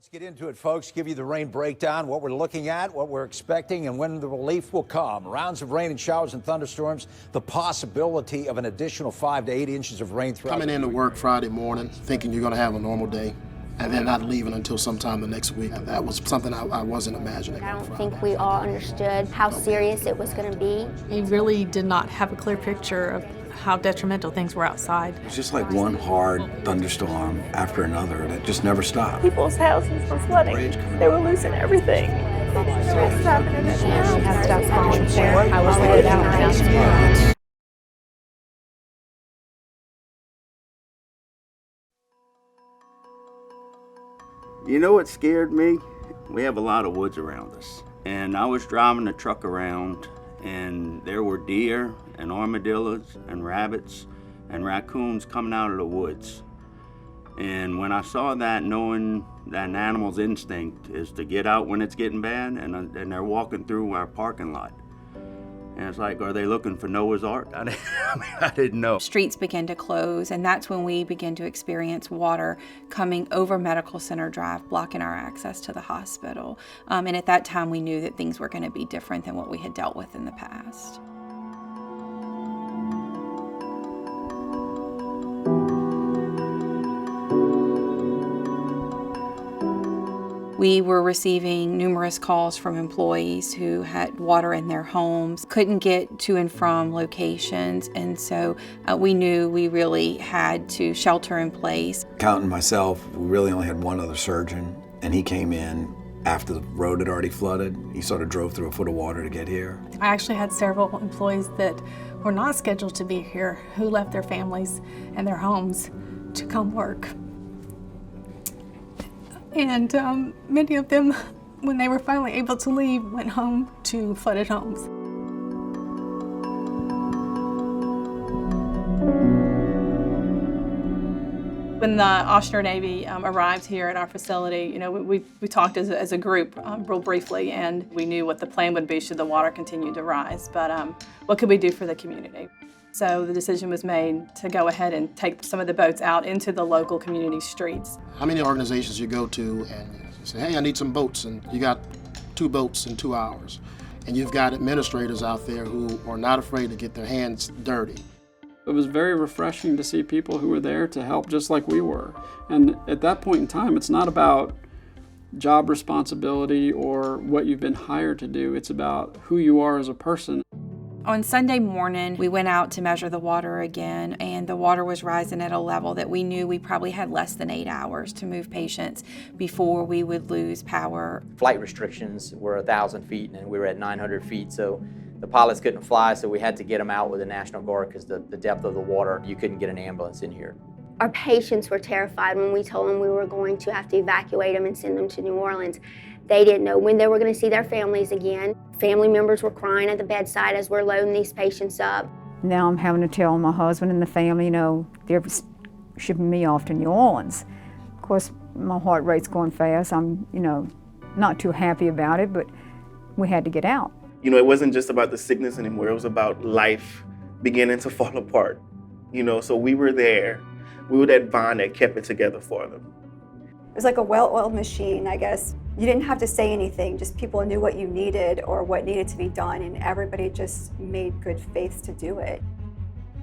Let's get into it, folks. Give you the rain breakdown, what we're looking at, what we're expecting, and when the relief will come. Rounds of rain and showers and thunderstorms, the possibility of an additional 5 to 8 inches of rain throughout. Coming into work Friday morning, thinking you're going to have a normal day, and then not leaving until sometime the next week. That was something I wasn't imagining. I don't think we all understood how serious it was going to be. We really did not have a clear picture of how detrimental things were outside. It was just like one hard thunderstorm after another that just never stopped. People's houses were flooding. They were losing everything. I was headed out. You know what scared me? We have a lot of woods around us. And I was driving the truck around, and there were deer and armadillos and rabbits and raccoons coming out of the woods. And when I saw that, knowing that an animal's instinct is to get out when it's getting bad, and they're walking through our parking lot. And it's like, are they looking for Noah's Ark? I didn't know. Streets began to close, and that's when we began to experience water coming over Medical Center Drive, blocking our access to the hospital. And at that time, we knew that things were going to be different than what we had dealt with in the past. We were receiving numerous calls from employees who had water in their homes, couldn't get to and from locations, and so we knew we really had to shelter in place. Counting myself, we really only had one other surgeon, and he came in after the road had already flooded. He sort of drove through a foot of water to get here. I actually had several employees that were not scheduled to be here who left their families and their homes to come work. And many of them, when they were finally able to leave, went home to flooded homes. When the Ochsner Navy arrived here at our facility, you know, we talked as a group real briefly, and we knew what the plan would be should the water continue to rise. But what could we do for the community? So the decision was made to go ahead and take some of the boats out into the local community streets. How many organizations you go to and you say, hey, I need some boats, and you got 2 boats in 2 hours. And you've got administrators out there who are not afraid to get their hands dirty. It was very refreshing to see people who were there to help just like we were. And at that point in time, it's not about job responsibility or what you've been hired to do. It's about who you are as a person. On Sunday morning, we went out to measure the water again, and the water was rising at a level that we knew we probably had less than 8 hours to move patients before we would lose power. Flight restrictions were 1,000 feet, and we were at 900 feet, so the pilots couldn't fly, so we had to get them out with the National Guard because the depth of the water, you couldn't get an ambulance in here. Our patients were terrified when we told them we were going to have to evacuate them and send them to New Orleans. They didn't know when they were going to see their families again. Family members were crying at the bedside as we're loading these patients up. Now I'm having to tell my husband and the family, you know, they're shipping me off to New Orleans. Of course, my heart rate's going fast. I'm, you know, not too happy about it, but we had to get out. You know, it wasn't just about the sickness anymore. It was about life beginning to fall apart. You know, so we were there. We were that bond that kept it together for them. It was like a well-oiled machine, I guess. You didn't have to say anything, just people knew what you needed or what needed to be done, and everybody just made good faith to do it.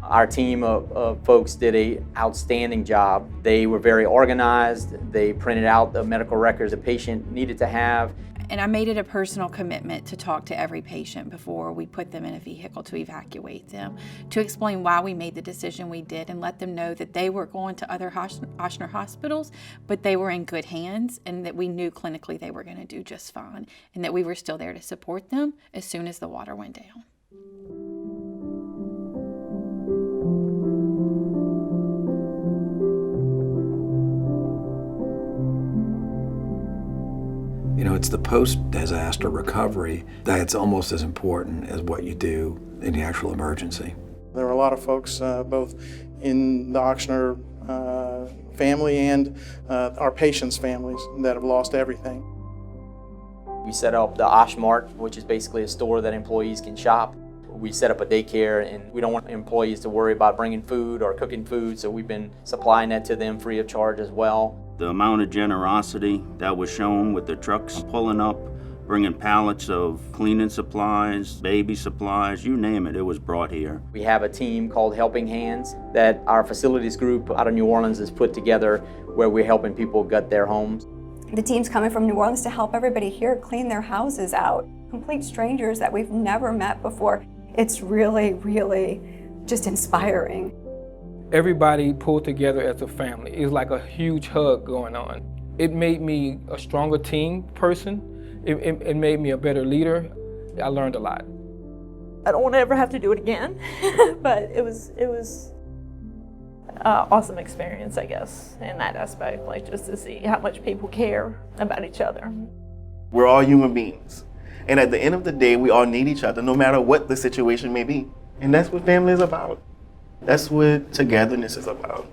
Our team of folks did an outstanding job. They were very organized. They printed out the medical records the patient needed to have. And I made it a personal commitment to talk to every patient before we put them in a vehicle to evacuate them, to explain why we made the decision we did and let them know that they were going to other Ochsner hospitals, but they were in good hands and that we knew clinically they were going to do just fine and that we were still there to support them as soon as the water went down. You know, it's the post-disaster recovery that's almost as important as what you do in the actual emergency. There were a lot of folks, both in the Ochsner family and our patients' families that have lost everything. We set up the Ochsmart, which is basically a store that employees can shop. We set up a daycare, and we don't want employees to worry about bringing food or cooking food, so we've been supplying that to them free of charge as well. The amount of generosity that was shown with the trucks pulling up, bringing pallets of cleaning supplies, baby supplies, you name it, it was brought here. We have a team called Helping Hands that our facilities group out of New Orleans has put together where we're helping people gut their homes. The team's coming from New Orleans to help everybody here clean their houses out. Complete strangers that we've never met before. It's really, really just inspiring. Everybody pulled together as a family. It was like a huge hug going on. It made me a stronger team person. It made me a better leader. I learned a lot. I don't want to ever have to do it again, but it was an awesome experience, I guess, in that aspect, like just to see how much people care about each other. We're all human beings. And at the end of the day, we all need each other, no matter what the situation may be. And that's what family is about. That's what togetherness is about.